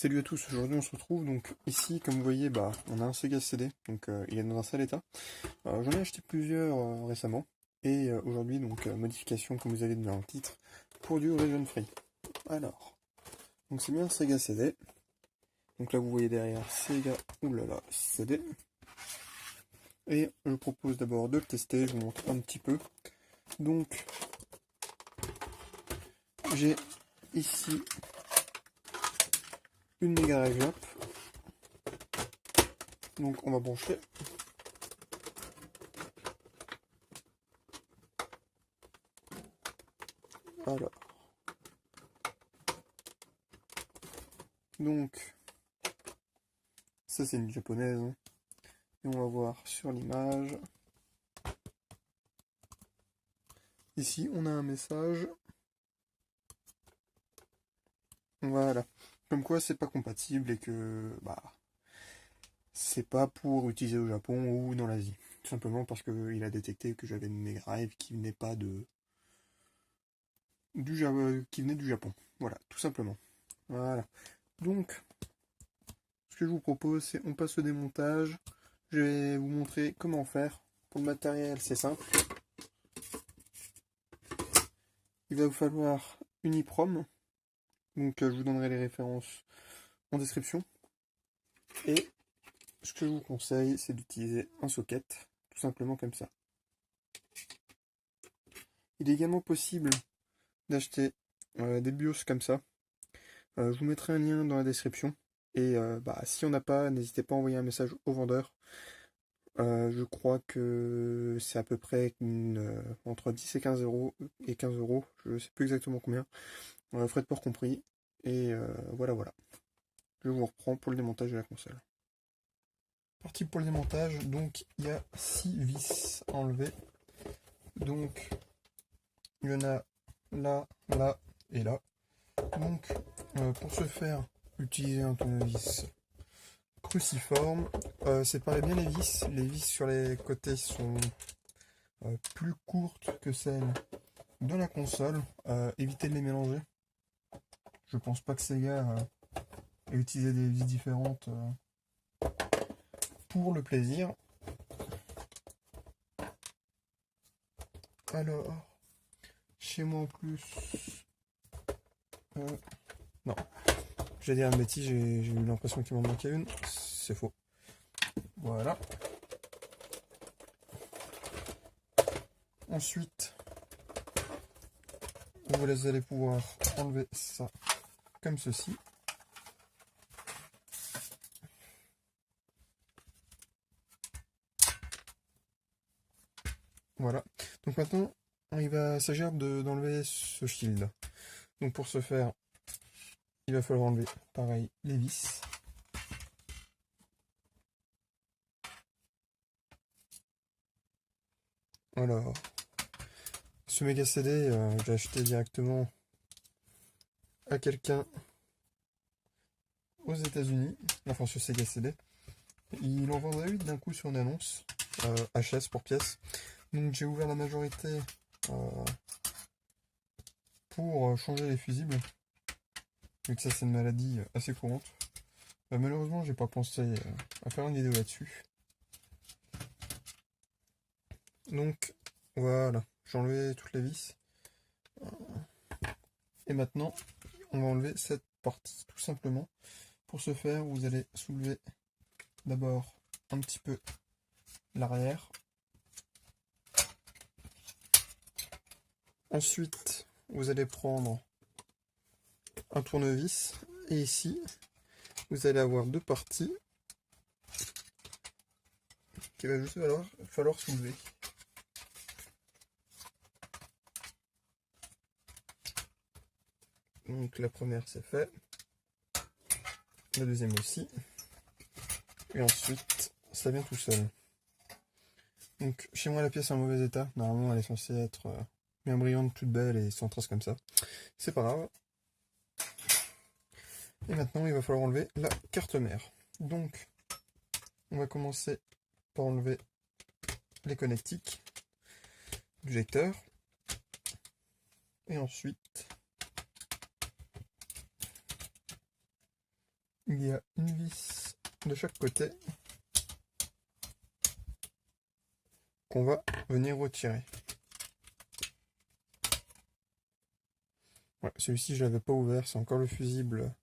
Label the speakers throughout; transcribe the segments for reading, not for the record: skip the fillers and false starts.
Speaker 1: Salut à tous, aujourd'hui on se retrouve donc ici comme vous voyez on a un Sega CD, donc il est dans un sale état. J'en ai acheté plusieurs récemment et aujourd'hui modification comme vous avez dans le titre pour du region free. Alors, donc c'est bien un Sega CD, donc là vous voyez derrière Sega oulala CD et je propose d'abord de le tester, je vous montre un petit peu. Donc j'ai ici une Mega Drive Jump. Donc on va brancher. Alors. Donc ça c'est une japonaise. Hein. Et on va voir sur l'image. Ici on a un message. Voilà. Comme quoi c'est pas compatible et que c'est pas pour utiliser au Japon ou dans l'Asie. Tout simplement parce qu'il a détecté que j'avais une Mega Drive qui venait pas qui venait du Japon. Voilà, tout simplement. Voilà. Donc, ce que je vous propose, c'est on passe au démontage. Je vais vous montrer comment faire. Pour le matériel, c'est simple. Il va vous falloir une EEPROM. Donc, je vous donnerai les références en description. Et ce que je vous conseille, c'est d'utiliser un socket, tout simplement comme ça. Il est également possible d'acheter des BIOS comme ça. Je vous mettrai un lien dans la description. Et si on n'a pas, n'hésitez pas à envoyer un message au vendeur. Je crois que c'est à peu près entre 10 et 15 euros et 15 euros. Je ne sais plus exactement combien. Frais de port compris. Et voilà. Je vous reprends pour le démontage de la console. Parti pour le démontage. Donc il y a 6 vis à enlever. Donc il y en a là, là et là. Donc pour ce faire, utilisez un tournevis cruciforme. Séparez bien les vis. Les vis sur les côtés sont plus courtes que celles de la console. Évitez de les mélanger. Je pense pas que Sega ait utilisé des vis différentes pour le plaisir. Alors, chez moi en plus... non, j'ai dit un bêtise, j'ai eu l'impression qu'il m'en manquait une. C'est faux. Voilà. Ensuite, vous allez pouvoir enlever ça comme ceci. Voilà. Donc maintenant, il va s'agir d'enlever ce shield. Donc pour ce faire, il va falloir enlever, pareil, les vis. Alors, ce méga CD, j'ai acheté directement à quelqu'un aux États-Unis, enfin ce Sega CD. Il en vendait 8 d'un coup sur une annonce, HS pour pièce. Donc j'ai ouvert la majorité pour changer les fusibles, vu que ça c'est une maladie assez courante. Malheureusement j'ai pas pensé à faire une vidéo là-dessus. Donc voilà, j'ai enlevé toutes les vis. Et maintenant, on va enlever cette partie tout simplement. Pour ce faire, vous allez soulever d'abord un petit peu l'arrière. Ensuite, vous allez prendre un tournevis et ici, vous allez avoir deux parties qu'il va juste falloir soulever. Donc la première c'est fait, la deuxième aussi, et ensuite ça vient tout seul. Donc chez moi la pièce est en mauvais état, normalement elle est censée être bien brillante, toute belle et sans trace comme ça. C'est pas grave. Et maintenant il va falloir enlever la carte mère. Donc on va commencer par enlever les connectiques du lecteur. Et ensuite il y a une vis de chaque côté qu'on va venir retirer. Ouais, celui-ci je l'avais pas ouvert, c'est encore le fusible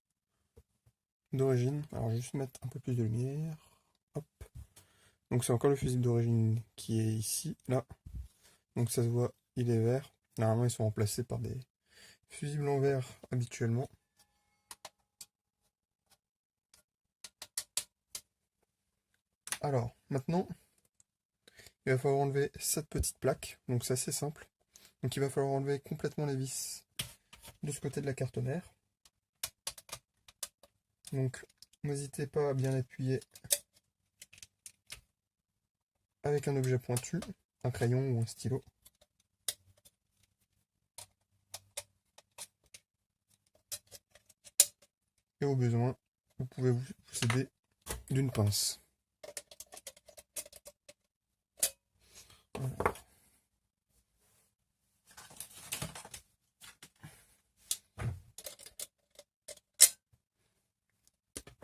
Speaker 1: d'origine. Alors je vais juste mettre un peu plus de lumière. Hop. Donc c'est encore le fusible d'origine qui est ici, là. Donc ça se voit, il est vert. Normalement ils sont remplacés par des fusibles en verre habituellement. Alors maintenant, il va falloir enlever cette petite plaque. Donc c'est assez simple. Donc il va falloir enlever complètement les vis de ce côté de la carte mère. Donc n'hésitez pas à bien appuyer avec un objet pointu, un crayon ou un stylo. Et au besoin, vous pouvez vous aider d'une pince. Voilà.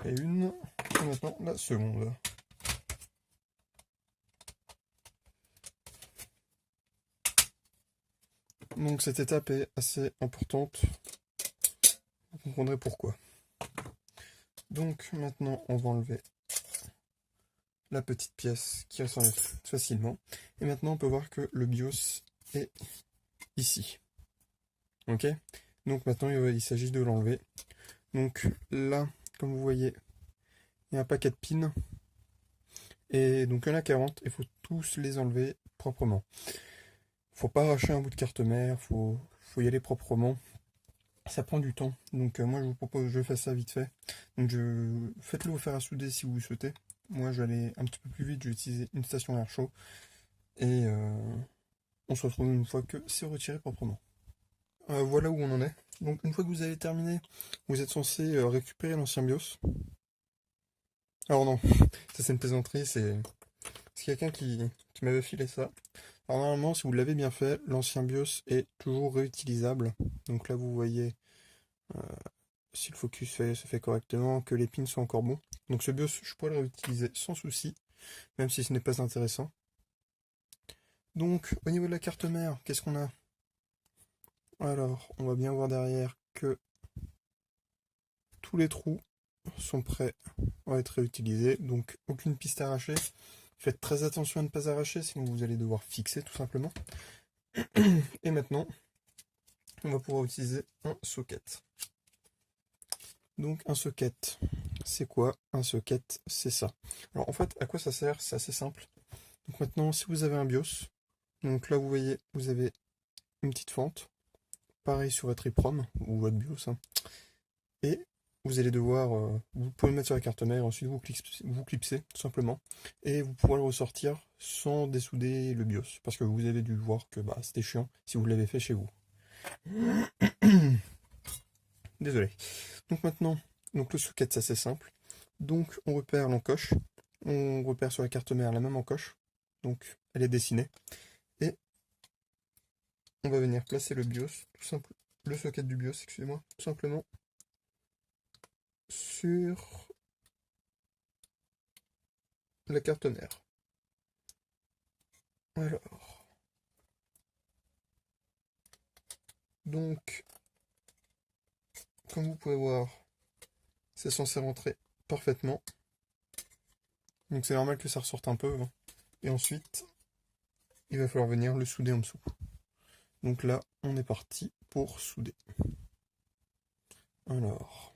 Speaker 1: Et une, et maintenant la seconde. Donc cette étape est assez importante, vous comprendrez pourquoi. Donc maintenant on va enlever la petite pièce qui s'enlève facilement. Et maintenant on peut voir que le BIOS est ici. Ok. Donc maintenant il s'agit de l'enlever. Donc là, comme vous voyez, il y a un paquet de pins. Et donc il y en a 40, il faut tous les enlever proprement. Faut pas arracher un bout de carte mère, faut y aller proprement. Ça prend du temps, donc moi je vous propose, je fais ça vite fait. Donc faites-le au fer à souder si vous le souhaitez. Moi je vais aller un petit peu plus vite, je vais utiliser une station à air chaud. Et on se retrouve une fois que c'est retiré proprement. Voilà où on en est. Donc une fois que vous avez terminé, vous êtes censé récupérer l'ancien BIOS. Alors non, ça c'est une plaisanterie, c'est quelqu'un qui m'avait filé ça. Alors normalement, si vous l'avez bien fait, l'ancien BIOS est toujours réutilisable. Donc là vous voyez, si le focus se fait correctement, que les pins sont encore bons. Donc ce BIOS, je pourrais le réutiliser sans souci, même si ce n'est pas intéressant. Donc au niveau de la carte mère, qu'est-ce qu'on a? Alors, on va bien voir derrière que tous les trous sont prêts à être réutilisés. Donc aucune piste arrachée. Faites très attention à ne pas arracher, sinon vous allez devoir fixer tout simplement. Et maintenant, on va pouvoir utiliser un socket. Donc un socket, c'est quoi? Un socket, c'est ça. Alors en fait, à quoi ça sert? C'est assez simple. Donc maintenant, si vous avez un BIOS, donc là vous voyez, vous avez une petite fente. Pareil sur votre EEPROM ou votre BIOS. Hein. Et vous allez devoir, vous pouvez le mettre sur la carte mère, ensuite vous clipsez tout simplement. Et vous pourrez le ressortir sans dessouder le BIOS. Parce que vous avez dû voir que bah, c'était chiant si vous l'avez fait chez vous. Désolé. Donc maintenant, donc le socket c'est assez simple. Donc on repère l'encoche. On repère sur la carte mère la même encoche. Donc elle est dessinée. Et on va venir placer le BIOS, tout simple, le socket du BIOS, excusez-moi, tout simplement sur la carte mère. Alors. Donc, comme vous pouvez voir, c'est censé rentrer parfaitement. Donc c'est normal que ça ressorte un peu. Hein. Et ensuite, il va falloir venir le souder en dessous. Donc là, on est parti pour souder. Alors,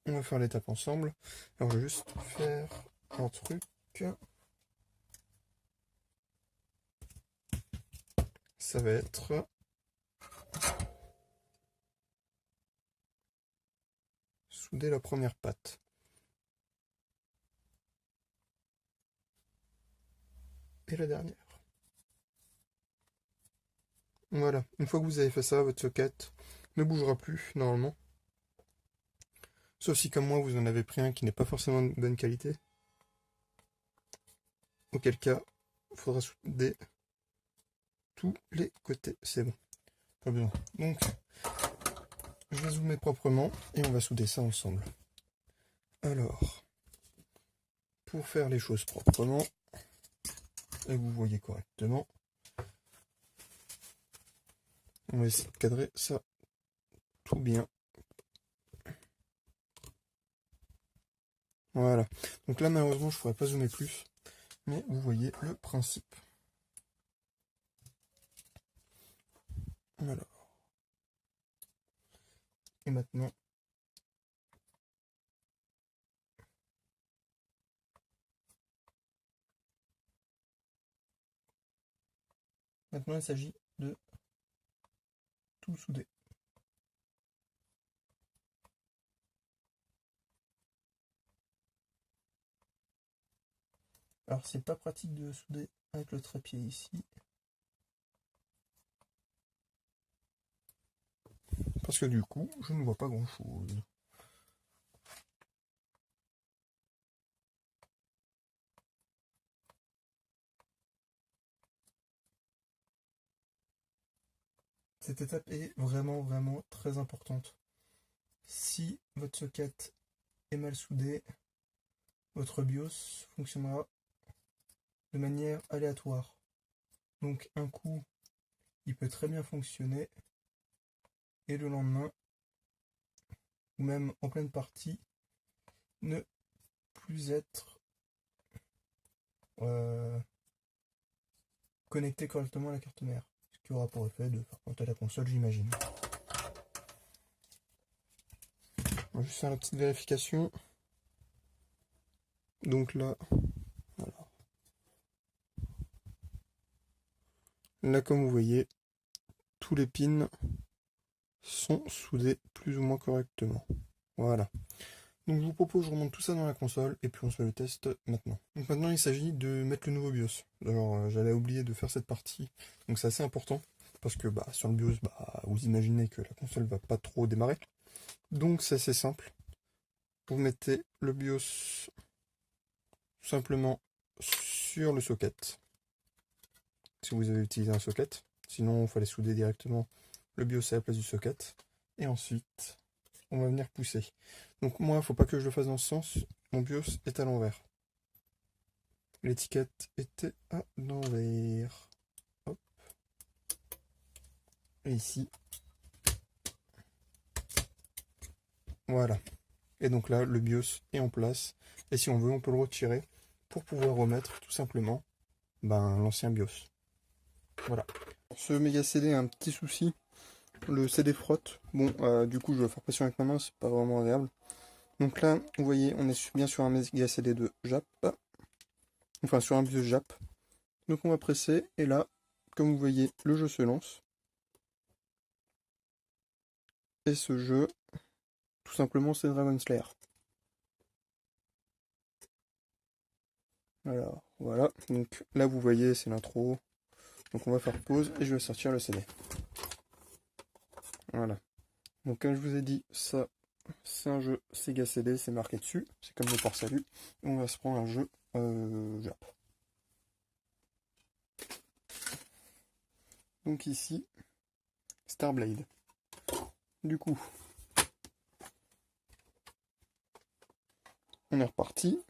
Speaker 1: on va faire l'étape ensemble. Alors je vais juste faire un truc. Ça va être souder la première patte. Et la dernière. Voilà, une fois que vous avez fait ça, votre socket ne bougera plus normalement. Sauf si comme moi vous en avez pris un qui n'est pas forcément de bonne qualité. Auquel cas, il faudra souder tous les côtés. C'est bon. Pas besoin. Donc, je vais zoomer proprement et on va souder ça ensemble. Alors, pour faire les choses proprement, et vous voyez correctement, on va essayer de cadrer ça tout bien. Voilà. Donc là, malheureusement, je ne pourrais pas zoomer plus, mais vous voyez le principe. Alors. Et maintenant, il s'agit de tout souder. Alors c'est pas pratique de souder avec le trépied ici, parce que du coup je ne vois pas grand chose. Cette étape est vraiment très importante. Si votre socket est mal soudé, votre BIOS fonctionnera de manière aléatoire. Donc un coup, il peut très bien fonctionner, et le lendemain, ou même en pleine partie, ne plus être connecté correctement à la carte mère. Ce qui aura pour effet de faire planter la console, j'imagine. On va juste faire la petite vérification. Donc là, voilà. Là, comme vous voyez, tous les pins sont soudés plus ou moins correctement. Voilà. Donc je vous propose, je remonte tout ça dans la console et puis on se fait le test maintenant. Donc maintenant il s'agit de mettre le nouveau BIOS. Alors j'avais oublié de faire cette partie, donc c'est assez important parce que sur le BIOS, vous imaginez que la console va pas trop démarrer. Donc c'est assez simple. Vous mettez le BIOS tout simplement sur le socket. Si vous avez utilisé un socket, sinon il fallait souder directement le BIOS à la place du socket. Et ensuite, on va venir pousser. Donc moi, il ne faut pas que je le fasse dans ce sens. Mon BIOS est à l'envers. L'étiquette était à l'envers. Hop. Et ici. Voilà. Et donc là, le BIOS est en place. Et si on veut, on peut le retirer pour pouvoir remettre tout simplement l'ancien BIOS. Voilà. Ce méga CD a un petit souci. Le CD frotte. Bon, du coup, je vais faire pression avec ma main, c'est pas vraiment agréable. Donc là, vous voyez, on est bien sur un méga CD de JAP. Enfin, sur un BIOS JAP. Donc on va presser, et là, comme vous voyez, le jeu se lance. Et ce jeu, tout simplement, c'est Dragon Slayer. Alors, voilà. Donc là, vous voyez, c'est l'intro. Donc on va faire pause, et je vais sortir le CD. Voilà. Donc comme je vous ai dit, ça, c'est un jeu Sega CD, c'est marqué dessus. C'est comme le port salut. On va se prendre un jeu JAP. Donc ici, Starblade. Du coup, on est reparti.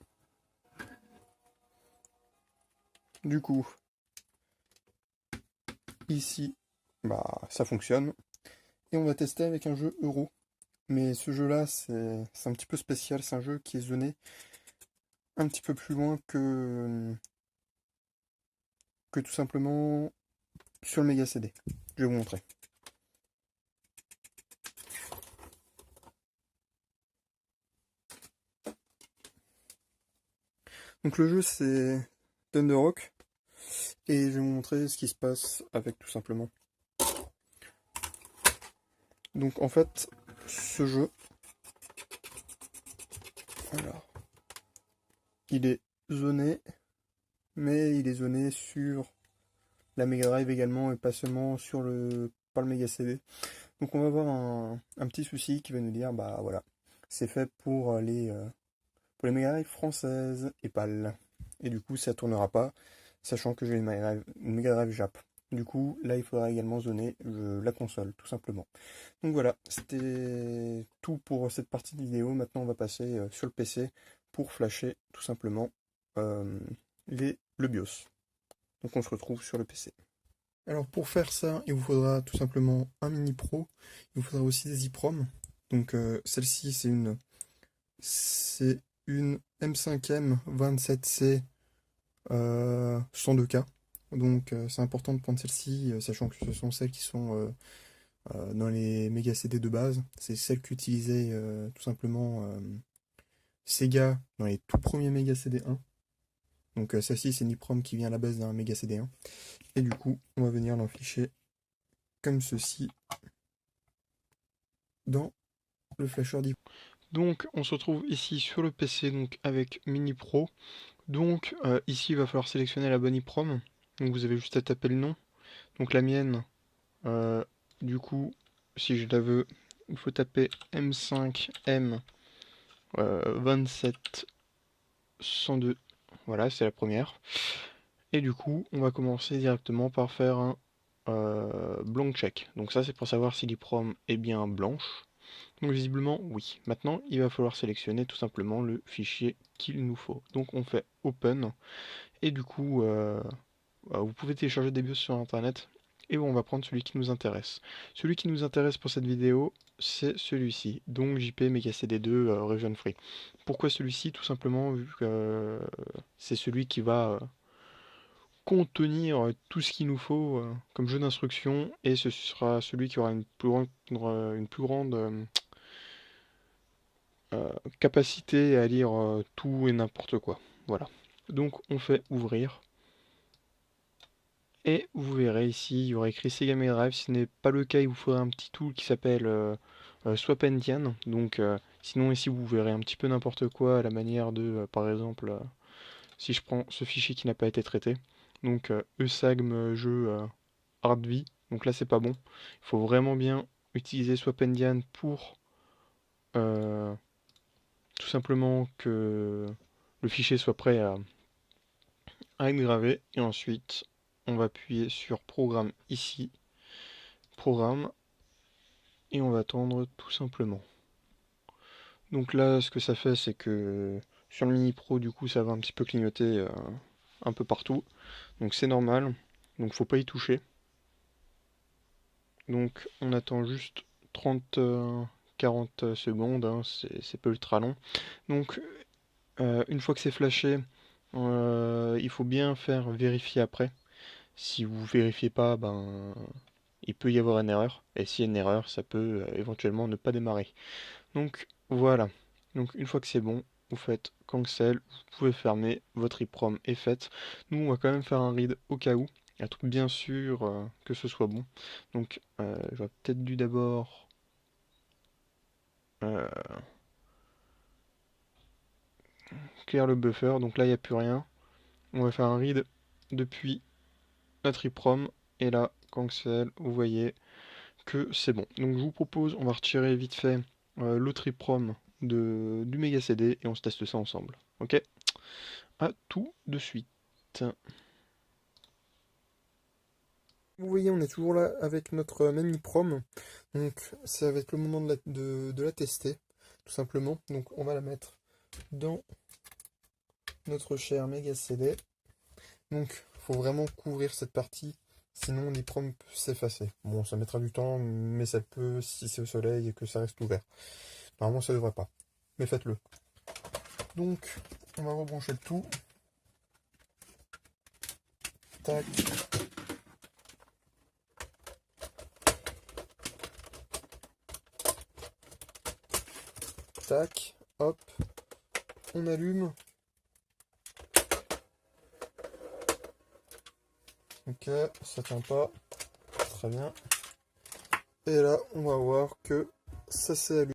Speaker 1: Du coup, ici, ça fonctionne. Et on va tester avec un jeu Euro. Mais ce jeu-là, c'est un petit peu spécial. C'est un jeu qui est zoné un petit peu plus loin que tout simplement sur le Mega CD. Je vais vous montrer. Donc le jeu, c'est Thunderhawk. Et je vais vous montrer ce qui se passe avec tout simplement. Donc en fait, ce jeu, alors, il est zoné, mais il est zoné sur la Mega Drive également, et pas seulement par le Mega CD. Donc on va avoir un petit souci qui va nous dire, voilà, c'est fait pour les Mega Drive françaises et PAL. Et du coup, ça tournera pas, sachant que j'ai une Mega Drive Jap. Du coup, là, il faudra également zoner la console, tout simplement. Donc voilà, c'était tout pour cette partie de vidéo. Maintenant, on va passer sur le PC pour flasher tout simplement euh, le BIOS. Donc on se retrouve sur le PC. Alors pour faire ça, il vous faudra tout simplement un mini pro. Il vous faudra aussi des EEPROM. Donc celle-ci, c'est une M5M 27C 102K. Donc c'est important de prendre celle-ci, sachant que ce sont celles qui sont dans les méga CD de base. C'est celle qu'utilisait tout simplement Sega dans les tout premiers méga CD 1. Donc celle-ci, c'est une EEPROM qui vient à la base d'un méga CD 1. Et du coup, on va venir l'afficher comme ceci dans le flasher d'EEPROM. Donc on se retrouve ici sur le PC donc avec Mini Pro. Donc ici il va falloir sélectionner la bonne EEPROM. Donc vous avez juste à taper le nom. Donc la mienne, du coup, si je la veux, il faut taper M5M 27 102. Voilà, c'est la première. Et du coup, on va commencer directement par faire un blank check. Donc ça, c'est pour savoir si l'EEPROM est bien blanche. Donc visiblement, oui. Maintenant, il va falloir sélectionner tout simplement le fichier qu'il nous faut. Donc on fait Open. Et du coup, vous pouvez télécharger des BIOS sur Internet. Et on va prendre celui qui nous intéresse. Celui qui nous intéresse pour cette vidéo, c'est celui-ci. Donc JP Mega CD2 Region Free. Pourquoi celui-ci? Tout simplement vu que c'est celui qui va contenir tout ce qu'il nous faut comme jeu d'instruction. Et ce sera celui qui aura une plus grande capacité à lire tout et n'importe quoi. Voilà. Donc on fait ouvrir. Et vous verrez ici, il y aura écrit Sega Mega Drive. Si ce n'est pas le cas, il vous faudra un petit tool qui s'appelle Swap Indian. Donc sinon ici vous verrez un petit peu n'importe quoi à la manière de, par exemple, si je prends ce fichier qui n'a pas été traité. Donc ESAGM jeu hardv. Donc là c'est pas bon. Il faut vraiment bien utiliser Swap Indian pour euh, tout simplement que le fichier soit prêt à être gravé. Et ensuite, on va appuyer sur Programme ici, Programme, et on va attendre tout simplement. Donc là, ce que ça fait, c'est que sur le Mini Pro, du coup, ça va un petit peu clignoter un peu partout. Donc c'est normal. Donc faut pas y toucher. Donc on attend juste 30-40 secondes, hein, c'est pas ultra long. Donc une fois que c'est flashé, il faut bien faire vérifier après. Si vous vérifiez pas, ben il peut y avoir une erreur. Et s'il y a une erreur, ça peut éventuellement ne pas démarrer. Donc voilà. Donc une fois que c'est bon, vous faites cancel, vous pouvez fermer, votre EEPROM est faite. Nous on va quand même faire un read au cas où, être bien sûr que ce soit bon. Donc j'aurais peut-être dû d'abord euh, clear le buffer, donc là il n'y a plus rien. On va faire un read depuis notre EEPROM, et là, cancel, vous voyez que c'est bon. Donc je vous propose, on va retirer vite fait l'autre EEPROM du méga CD et on se teste ça ensemble. Ok? À tout de suite. Vous voyez, on est toujours là avec notre même EEPROM. Donc ça va être le moment de la tester, tout simplement. Donc on va la mettre dans notre cher méga CD. Donc il faut vraiment couvrir cette partie, sinon l'EEPROM peut s'effacer. Bon, ça mettra du temps, mais ça peut si c'est au soleil et que ça reste ouvert. Normalement ça devrait pas, mais faites-le. Donc on va rebrancher le tout. Tac. Tac, hop, on allume. Ok, ça tient pas. Très bien. Et là, on va voir que ça s'est allumé.